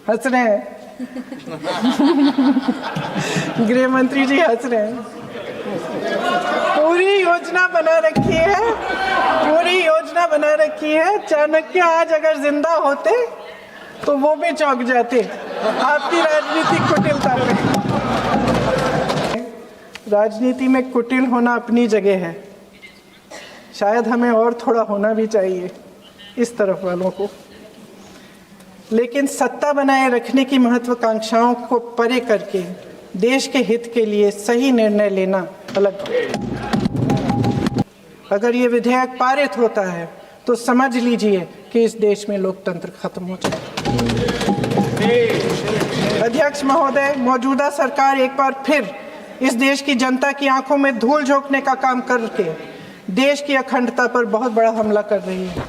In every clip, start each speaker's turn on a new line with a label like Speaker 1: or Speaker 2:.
Speaker 1: हंस रहे हैं। गृह मंत्री जी हंस रहे हैं। पूरी योजना बना रखी है। चाणक्य आज अगर जिंदा होते तो वो भी चौंक जाते आपकी राजनीतिक कुटिलता पे। राजनीति में कुटिल होना अपनी जगह है, शायद हमें और थोड़ा होना भी चाहिए इस तरफ वालों को, लेकिन सत्ता बनाए रखने की महत्वाकांक्षाओं को परे करके देश के हित के लिए सही निर्णय लेना अलग। अगर ये विधेयक पारित होता है तो समझ लीजिए कि इस देश में लोकतंत्र खत्म हो जाए। अध्यक्ष महोदय, मौजूदा सरकार एक बार फिर इस देश की जनता की आंखों में धूल झोंकने का काम करके देश की अखंडता पर बहुत बड़ा हमला कर रही है।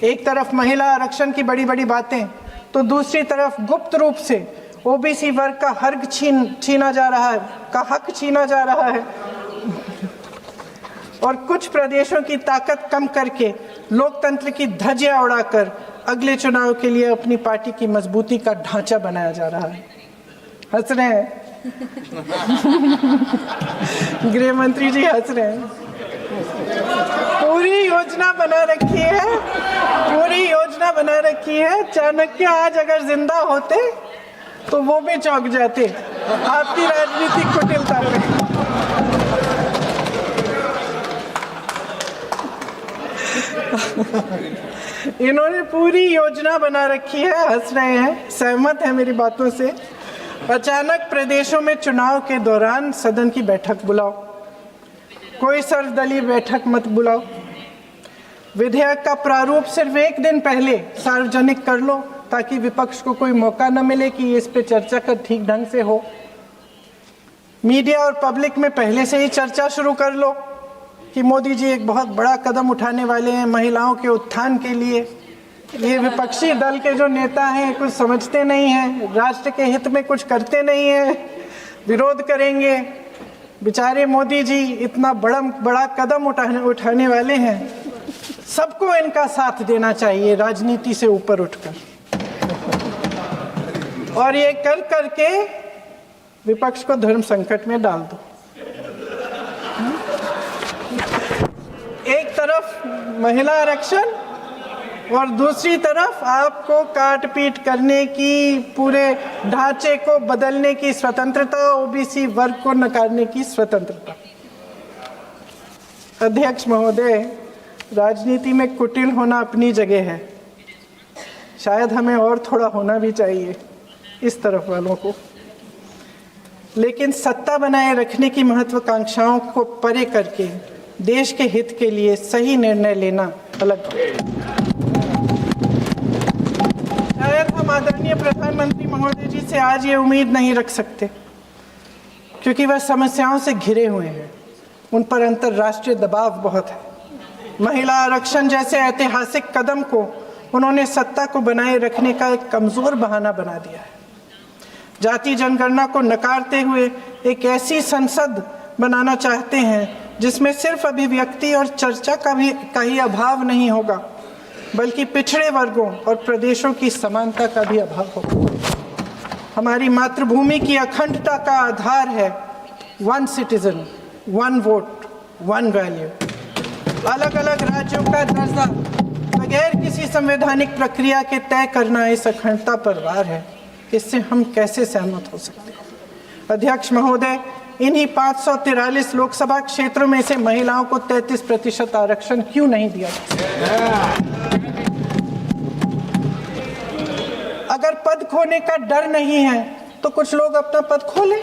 Speaker 1: एक तरफ महिला आरक्षण की बड़ी बड़ी बातें, तो दूसरी तरफ गुप्त रूप से ओबीसी वर्ग का हक छीना जा रहा है और कुछ प्रदेशों की ताकत कम करके लोकतंत्र की धज्जियां उड़ाकर अगले चुनाव के लिए अपनी पार्टी की मजबूती का ढांचा बनाया जा रहा है। हंस रहे हैं। गृह मंत्री जी हंस रहे हैं। पूरी योजना बना रखी है। चाणक्य आज अगर जिंदा होते तो वो भी चौंक जाते आपकी राजनीतिक कुटिलता पे। इन्होंने पूरी योजना बना रखी है, हंस रहे हैं, सहमत है मेरी बातों से। अचानक प्रदेशों में चुनाव के दौरान सदन की बैठक बुलाओ, कोई सर्वदलीय बैठक मत बुलाओ। विधेयक का प्रारूप सिर्फ एक दिन पहले सार्वजनिक कर लो ताकि विपक्ष को कोई मौका न मिले कि इस पे चर्चा कर ठीक ढंग से हो। मीडिया और पब्लिक में पहले से ही चर्चा शुरू कर लो कि मोदी जी एक बहुत बड़ा कदम उठाने वाले हैं महिलाओं के उत्थान के लिए। ये विपक्षी दल के जो नेता हैं कुछ समझते नहीं हैं, राष्ट्र के हित में कुछ करते नहीं हैं, विरोध करेंगे। बेचारे मोदी जी इतना बड़ा कदम उठाने वाले हैं, सबको इनका साथ देना चाहिए राजनीति से ऊपर उठकर। और ये कर करके विपक्ष को धर्म संकट में डाल दो। एक तरफ महिला आरक्षण और दूसरी तरफ आपको काट पीट करने की, पूरे ढांचे को बदलने की स्वतंत्रता, ओबीसी वर्ग को नकारने की स्वतंत्रता। अध्यक्ष महोदय, राजनीति में कुटिल होना अपनी जगह है, शायद हमें और थोड़ा होना भी चाहिए इस तरफ वालों को, लेकिन सत्ता बनाए रखने की महत्वाकांक्षाओं को परे करके देश के हित के लिए सही निर्णय लेना अलग। शायद हम आदरणीय प्रधानमंत्री महोदय जी से आज ये उम्मीद नहीं रख सकते क्योंकि वह समस्याओं से घिरे हुए हैं, उन पर अंतर्राष्ट्रीय दबाव बहुत है। महिला आरक्षण जैसे ऐतिहासिक कदम को उन्होंने सत्ता को बनाए रखने का एक कमजोर बहाना बना दिया है। जाति जनगणना को नकारते हुए एक ऐसी संसद बनाना चाहते हैं जिसमें सिर्फ अभिव्यक्ति और चर्चा का ही अभाव नहीं होगा, बल्कि पिछड़े वर्गों और प्रदेशों की समानता का भी अभाव होगा। हमारी मातृभूमि की अखंडता का आधार है one citizen, one vote, one value. अलग अलग राज्यों का दर्जा बगैर किसी संवैधानिक प्रक्रिया के तय करना इस अखंडता पर वार है। इससे हम कैसे सहमत हो सकते हैं? अध्यक्ष महोदय, इन्हीं 543 लोकसभा क्षेत्रों में से महिलाओं को 33% आरक्षण क्यों नहीं दिया जाता? अगर पद खोने का डर नहीं है तो कुछ लोग अपना पद खोलें।